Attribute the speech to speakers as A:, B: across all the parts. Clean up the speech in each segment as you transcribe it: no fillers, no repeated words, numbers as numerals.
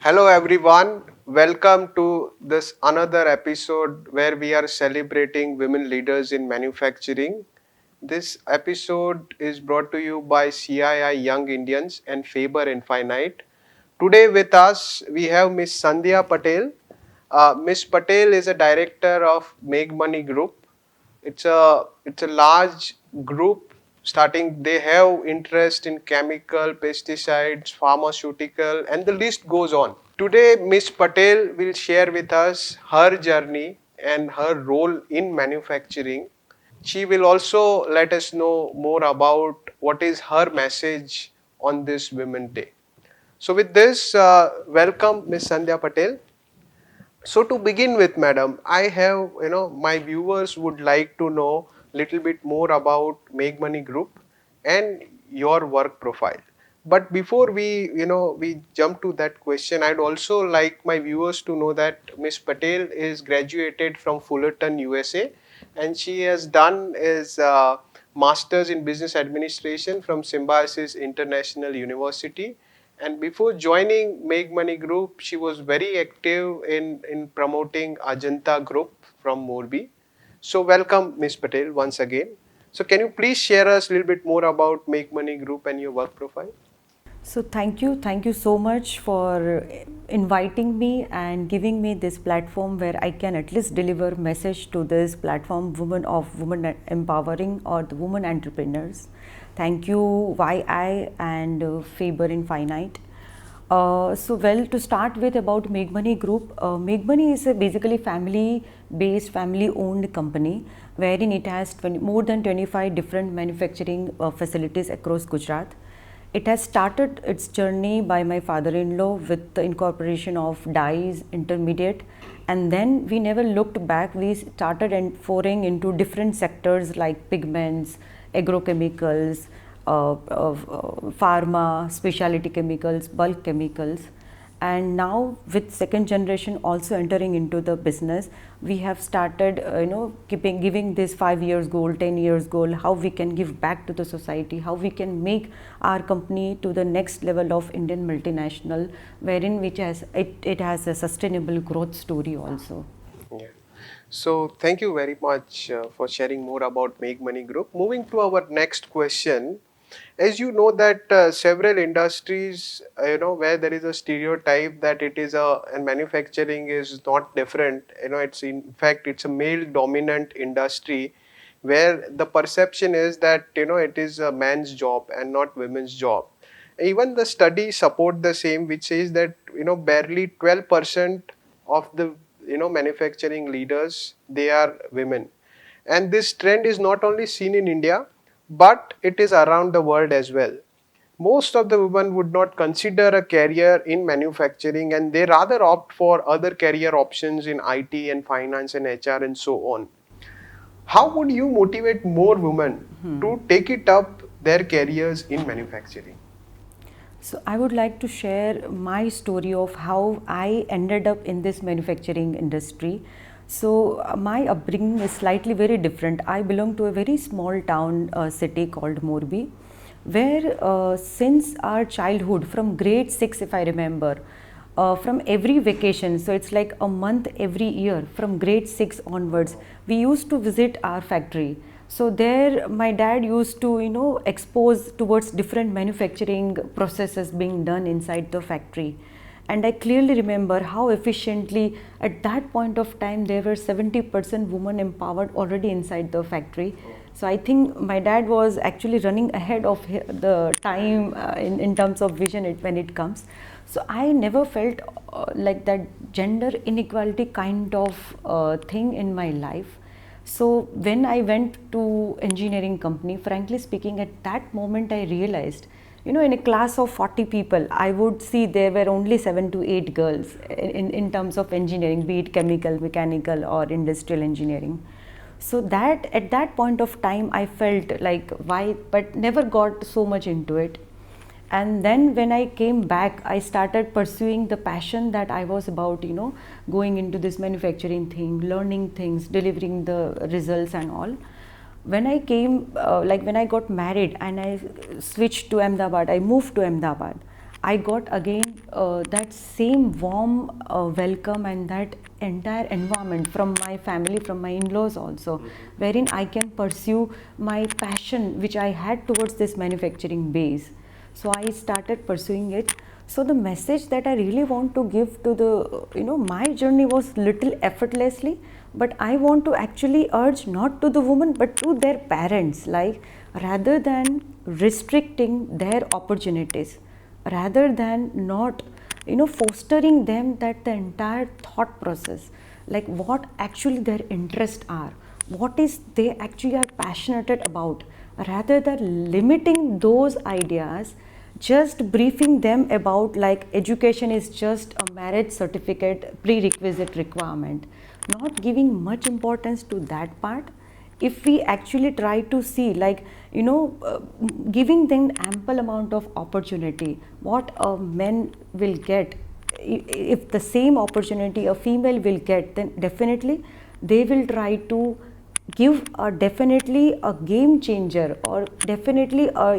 A: Hello everyone. Welcome to this another episode where we are celebrating women leaders in manufacturing. This episode is brought to you by CII Young Indians and Faber Infinite. Today with us we have Miss Sandhya Patel. Miss Patel is a director of Make Money Group. It's a large group starting. They have interest in chemical, pesticides, pharmaceutical, and the list goes on. Today, Ms. Patel will share with us her journey and her role in manufacturing. She will also let us know more about what is her message on this Women Day. So, with this, welcome Ms. Sandhya Patel. So, to begin with, madam, I have, my viewers would like to know little bit more about Make Money Group and your work profile. But before we jump to that question, I'd also like my viewers to know that Miss Patel is graduated from Fullerton, USA, and she has done his Masters in Business Administration from Symbiosis International University. And before joining Make Money Group, she was very active in promoting Ajanta Group from Morbi. So welcome, Ms. Patel, once again. So can you please share us a little bit more about Make Money Group and your work profile?
B: So thank you so much for inviting me and giving me this platform where I can at least deliver message to this platform, women empowering or the women entrepreneurs. Thank you YI and Faber Infinite. To start with about Make Money Group, Make Money is a basically family-based, family-owned company wherein it has more than 25 different manufacturing facilities across Gujarat. It has started its journey by my father-in-law with the incorporation of dyes, intermediate, and then we never looked back. We started foraying into different sectors like pigments, agrochemicals, pharma, specialty chemicals, bulk chemicals. And now with second generation also entering into the business, we have started giving this 5 years goal, 10 years goal, how we can give back to the society, how we can make our company to the next level of Indian multinational, wherein it has a sustainable growth story also.
A: Yeah. So thank you very much for sharing more about Make Money Group. Moving to our next question, as you know that several industries, where there is a stereotype that it is a and manufacturing is not different. It's in fact it's a male dominant industry where the perception is that it is a man's job and not women's job. Even the study support the same, which says that barely 12% of the manufacturing leaders they are women, and this trend is not only seen in India but it is around the world as well. Most of the women would not consider a career in manufacturing and they rather opt for other career options in IT and finance and HR and so on. How would you motivate more women to take it up their careers in manufacturing?
B: So I would like to share my story of how I ended up in this manufacturing industry. So my upbringing is slightly very different. I belong to a very small town city called Morbi, where since our childhood, from grade 6 if I remember, from every vacation, so it's like a month every year from grade 6 onwards, we used to visit our factory. So there my dad used to expose towards different manufacturing processes being done inside the factory. And I clearly remember how efficiently at that point of time there were 70% women empowered already inside the factory. So I think my dad was actually running ahead of the time in terms of vision when it comes. So I never felt like that gender inequality kind of thing in my life. So when I went to engineering company, frankly speaking, at that moment I realized, in a class of 40 people, I would see there were only 7 to 8 girls in terms of engineering, be it chemical, mechanical or industrial engineering. So that at that point of time I felt like why, but never got so much into it. And then when I came back, I started pursuing the passion that I was about, going into this manufacturing thing, learning things, delivering the results and all. When I came, when I got married and I switched to Ahmedabad, I moved to Ahmedabad, I got again that same warm welcome and that entire environment from my family, from my in-laws also, wherein I can pursue my passion which I had towards this manufacturing base. So I started pursuing it. So the message that I really want to give to the, my journey was little effortlessly, but I want to actually urge not to the women but to their parents, like rather than restricting their opportunities, rather than not fostering them, that the entire thought process, like what actually their interests are, what is they actually are passionate about, rather than limiting those ideas, just briefing them about like education is just a marriage certificate prerequisite requirement, not giving much importance to that part. If we actually try to see, like giving them ample amount of opportunity, what a men will get, if the same opportunity a female will get, then definitely they will try to give a definitely a game changer, or definitely a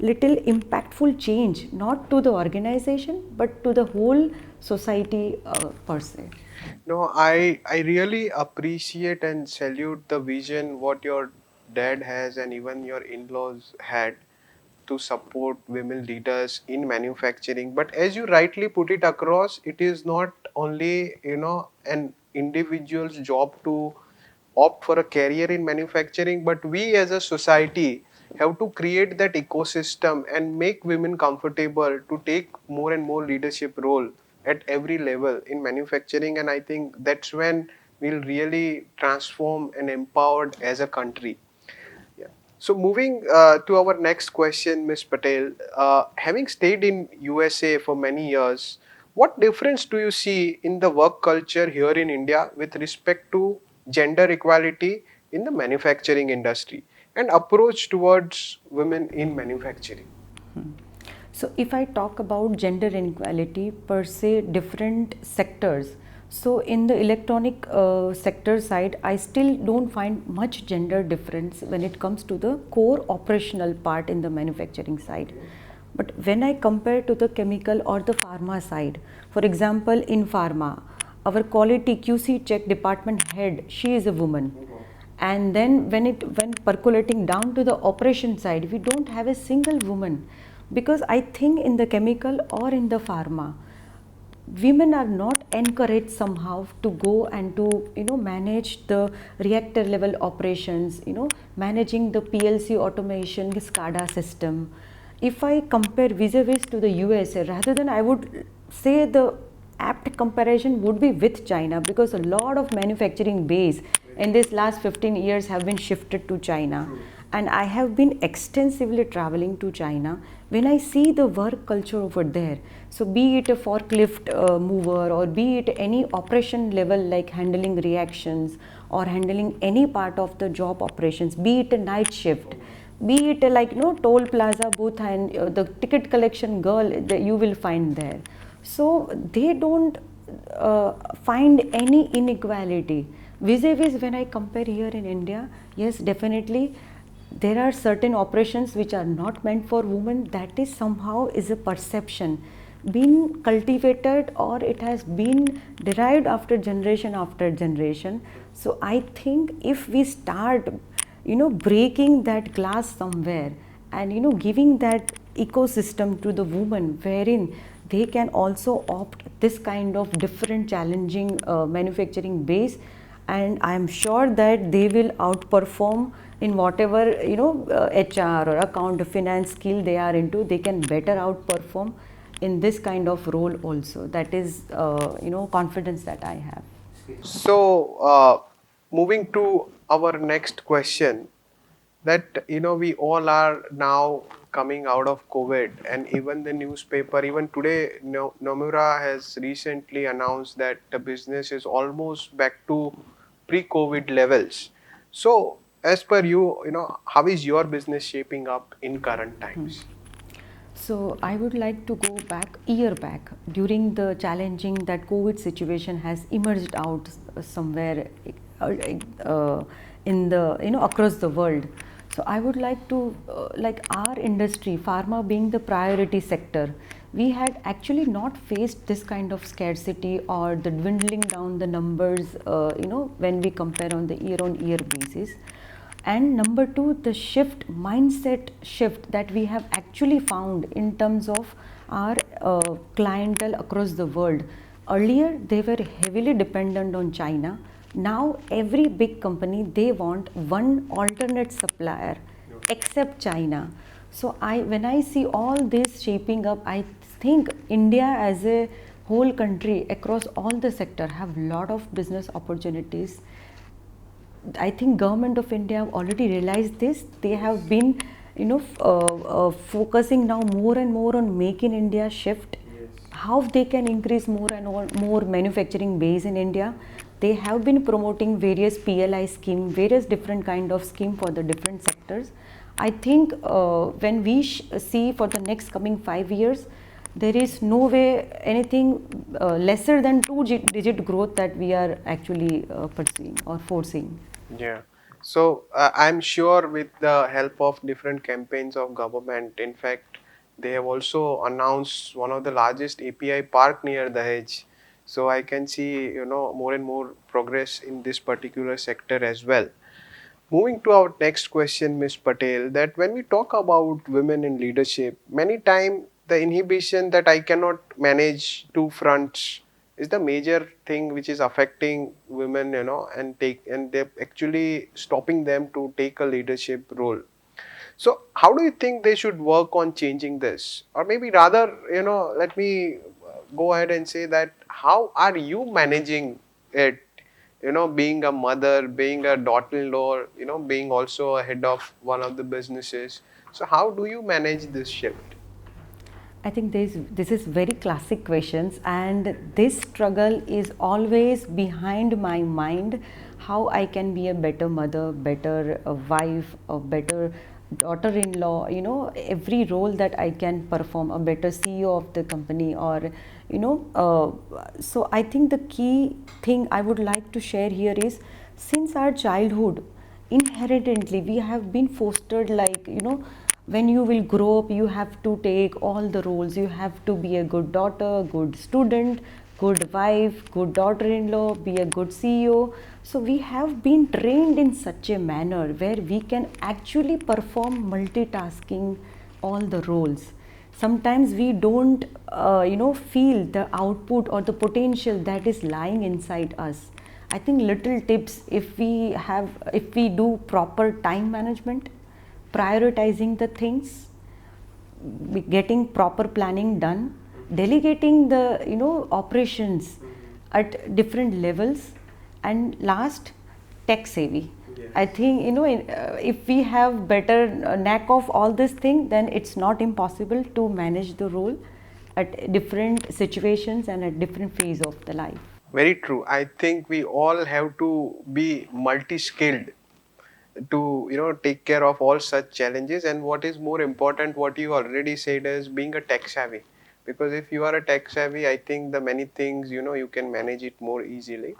B: little impactful change, not to the organization but to the whole society per se.
A: No, I really appreciate and salute the vision what your dad has and even your in-laws had to support women leaders in manufacturing. But as you rightly put it across, it is not only an individual's job to opt for a career in manufacturing, but we as a society have to create that ecosystem and make women comfortable to take more and more leadership role at every level in manufacturing. And I think that's when we'll really transform and empowered as a country. Yeah. So moving to our next question, Ms. Patel, having stayed in USA for many years, what difference do you see in the work culture here in India with respect to gender equality in the manufacturing industry and approach towards women in manufacturing?
B: So if I talk about gender inequality per se, different sectors. So in the electronic sector side, I still don't find much gender difference when it comes to the core operational part in the manufacturing side. But when I compare to the chemical or the pharma side, for example, in pharma, our quality QC check department head, she is a woman. And then when percolating down to the operation side, we don't have a single woman, because I think in the chemical or in the pharma, women are not encouraged somehow to go and to manage the reactor level operations, managing the PLC automation, the SCADA system. If I compare vis-a-vis to the USA, rather than, I would say the apt comparison would be with China, because a lot of manufacturing base in this last 15 years have been shifted to China. And I have been extensively traveling to China. When I see the work culture over there, so be it a forklift mover, or be it any operation level like handling reactions or handling any part of the job operations, be it a night shift, be it a, like toll plaza booth and the ticket collection girl that you will find there. So they don't find any inequality vis-a-vis when I compare here in India. Yes, definitely there are certain operations which are not meant for women. That is somehow is a perception been cultivated, or it has been derived after generation. So I think if we start breaking that glass somewhere, and giving that ecosystem to the women, wherein they can also opt this kind of different challenging manufacturing base, and I am sure that they will outperform in whatever HR or account or finance skill they are into. They can better outperform in this kind of role also. That is confidence that I have.
A: So, moving to our next question, that we all are now coming out of COVID, and even the newspaper, even today, Nomura has recently announced that the business is almost back to pre-COVID levels. So, as per you, how is your business shaping up in current times?
B: So I would like to go back year back during the challenging that COVID situation has emerged out somewhere uh, in the across the world. So I would like to, like our industry, pharma being the priority sector, we had actually not faced this kind of scarcity or the dwindling down the numbers, when we compare on the year-on-year basis. And number two, the mindset shift that we have actually found in terms of our clientele across the world. Earlier, they were heavily dependent on China. Now, every big company, they want one alternate supplier except China. So, when I see all this shaping up, I think India as a whole country across all the sector have lot of business opportunities. I think government of India have already realized this. They have been, focusing now more and more on Make in India shift. Yes. How they can increase more and more manufacturing base in India. They have been promoting various PLI scheme, various different kind of scheme for the different sectors. I think when we see for the next coming 5 years, there is no way anything lesser than two-digit growth that we are actually pursuing or foreseeing.
A: Yeah. So I'm sure with the help of different campaigns of government, in fact, they have also announced one of the largest API park near Dahej. So I can see, more and more progress in this particular sector as well. Moving to our next question, Ms. Patel, that when we talk about women in leadership, many times the inhibition that I cannot manage two fronts is the major thing which is affecting women, and they're actually stopping them to take a leadership role. So how do you think they should work on changing this? Or maybe rather, let me go ahead and say that how are you managing it? Being a mother, being a daughter-in-law, being also a head of one of the businesses. So how do you manage this shift?
B: I think this is very classic questions, and this struggle is always behind my mind. How I can be a better mother, better wife, a better daughter-in-law. Every role that I can perform, a better CEO of the company, or So I think the key thing I would like to share here is, since our childhood, inherently we have been fostered, like when you will grow up, you have to take all the roles. You have to be a good daughter, good student, good wife, good daughter-in-law, be a good CEO. So we have been trained in such a manner where we can actually perform multitasking all the roles. Sometimes we don't feel the output or the potential that is lying inside us. I think little tips, if we do proper time management, prioritizing the things, getting proper planning done, delegating the operations at different levels, and last, tech savvy. Yes. I think if we have better knack of all this thing, then it's not impossible to manage the role at different situations and at different phase of the life.
A: Very true. I think we all have to be multi-skilled to take care of all such challenges. And what is more important, what you already said, is being a tech savvy. Because if you are a tech savvy, I think the many things you can manage it more easily.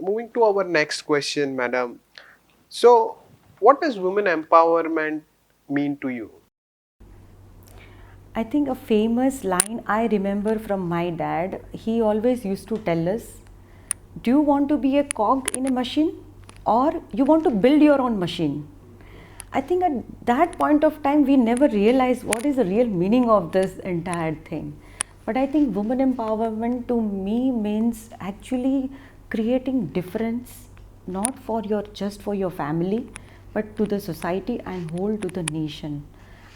A: Moving to our next question, madam. So, what does women empowerment mean to you?
B: I think a famous line I remember from my dad, he always used to tell us, do you want to be a cog in a machine, or you want to build your own machine? I think at that point of time, we never realized what is the real meaning of this entire thing. But I think women empowerment to me means actually creating difference, not for just for your family, but to the society and whole to the nation.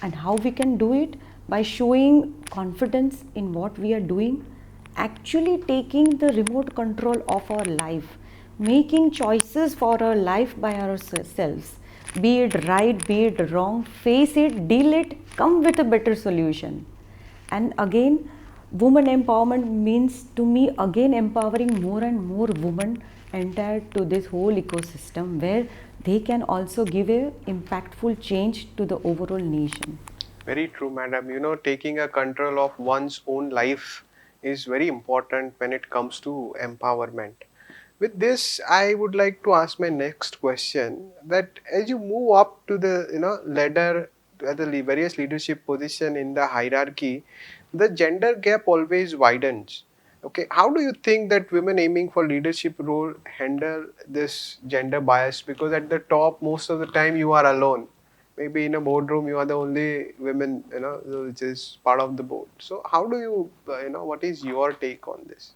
B: And how we can do it? By showing confidence in what we are doing, actually taking the remote control of our life, making choices for our life by ourselves, be it right, be it wrong, face it, deal it, come with a better solution. And again, woman empowerment means to me again empowering more and more women entire to this whole ecosystem where they can also give a impactful change to the overall nation.
A: Very true, madam. Taking a control of one's own life is very important when it comes to empowerment. With this, I would like to ask my next question, that as you move up to the ladder, at the various leadership position in the hierarchy, the gender gap always widens. Okay, how do you think that women aiming for leadership role handle this gender bias? Because at the top, most of the time you are alone. Maybe in a boardroom you are the only women, which is part of the board. So how do you, what is your take on this?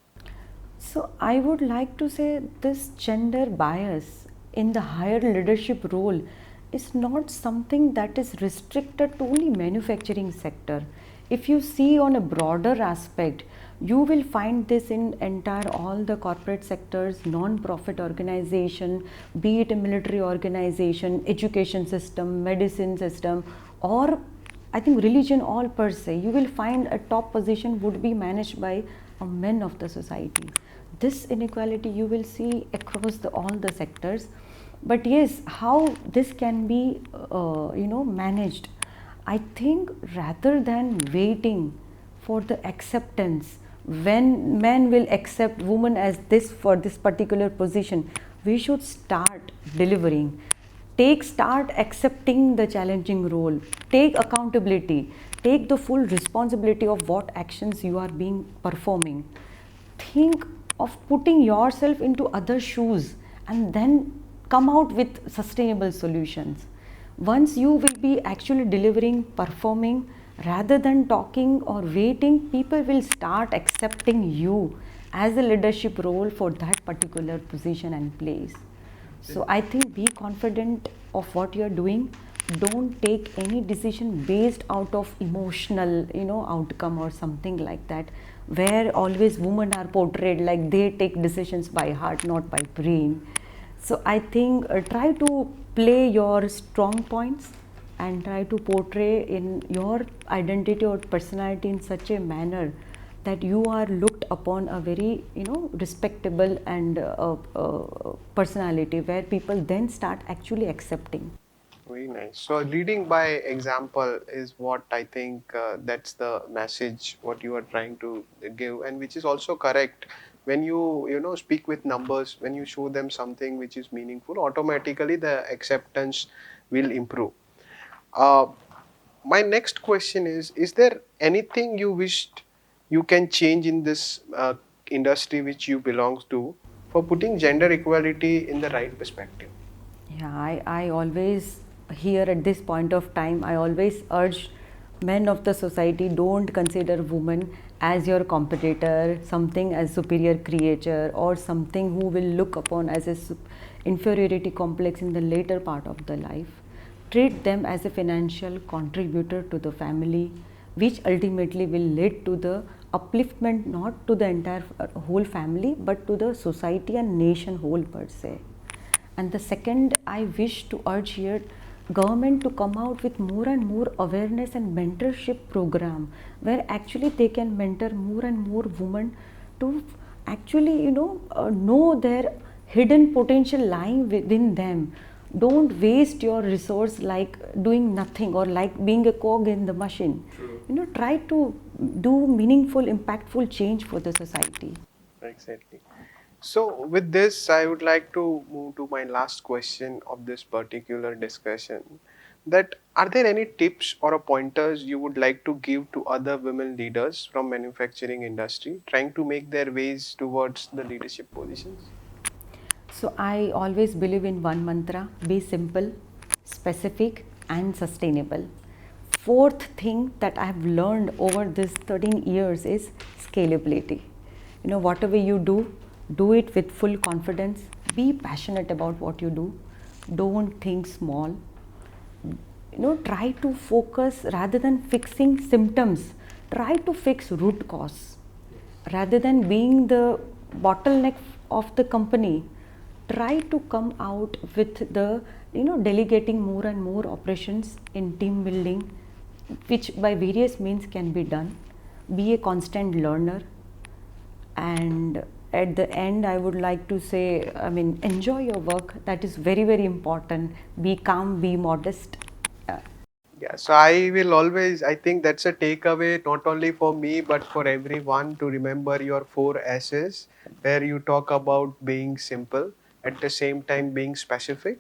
B: So I would like to say this gender bias in the higher leadership role is not something that is restricted to only manufacturing sector. If you see on a broader aspect, you will find this in entire all the corporate sectors, non-profit organization, be it a military organization, education system, medicine system, or I think religion all per se, you will find a top position would be managed by men of the society. This inequality you will see across all the sectors. But yes, how this can be managed, I think rather than waiting for the acceptance, when men will accept women as this for this particular position, we should start delivering. Start accepting the challenging role, take accountability, take the full responsibility of what actions you are being performing. Think of putting yourself into other shoes and then come out with sustainable solutions. Once you will be actually delivering, performing, rather than talking or waiting, people will start accepting you as a leadership role for that particular position and place. So I think be confident of what you're doing. Don't take any decision based out of emotional, outcome or something like that, where always women are portrayed like they take decisions by heart, not by brain. So I think try to play your strong points and try to portray in your identity or personality in such a manner that you are looked upon a very respectable and personality, where people then start actually accepting.
A: Very nice. So leading by example is what I think, that's the message what you are trying to give, and which is also correct. When you speak with numbers, when you show them something which is meaningful, automatically the acceptance will improve. Uh, my next question is there anything you wished you can change in this industry which you belong to, for putting gender equality in the right perspective?
B: Yeah, I always here at this point of time, I always urge men of the society, don't consider women as your competitor, something as superior creature, or something who will look upon as a inferiority complex in the later part of the life. Treat them as a financial contributor to the family, which ultimately will lead to the upliftment not to the entire whole family but to the society and nation whole per se. And the second, I wish to urge here government to come out with more and more awareness and mentorship program, where actually they can mentor more and more women to actually know their hidden potential lying within them. Don't waste your resource like doing nothing or like being a cog in the machine.
A: True.
B: Try to do meaningful, impactful change for the society.
A: Exactly. So, with this, I would like to move to my last question of this particular discussion. That are there any tips or pointers you would like to give to other women leaders from manufacturing industry trying to make their ways towards the leadership positions?
B: So I always believe in one mantra: be simple, specific, and sustainable. Fourth thing that I have learned over this 13 years is scalability. Whatever you do it with full confidence, be passionate about what you do, don't think small. Try to focus rather than fixing symptoms, try to fix root cause rather than being the bottleneck of the company. Try to come out with the delegating more and more operations in team building, which by various means can be done. Be a constant learner, and at the end I would like to say, enjoy your work. That is very, very important. Be calm, be modest.
A: Yeah, so I will always, I think that's a takeaway not only for me but for everyone to remember your four S's, where you talk about being simple, at the same time being specific,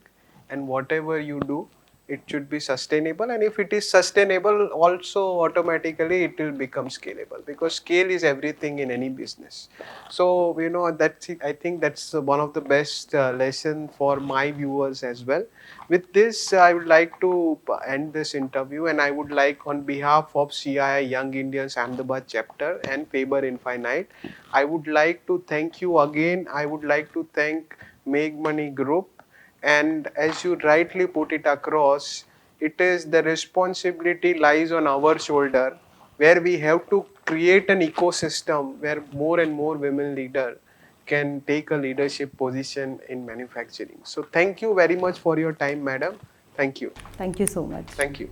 A: and whatever you do, it should be sustainable. And if it is sustainable, also automatically it will become scalable, because scale is everything in any business. So, that's it. I think that's one of the best lesson for my viewers as well. With this, I would like to end this interview, and I would like, on behalf of CII Young Indians Ahmedabad chapter and Faber Infinite, I would like to thank you again. I would like to thank Make Money Group, and as you rightly put it across, it is the responsibility lies on our shoulder, where we have to create an ecosystem where more and more women leaders can take a leadership position in manufacturing. So thank you very much for your time, madam. Thank you.
B: Thank you so much.
A: Thank you.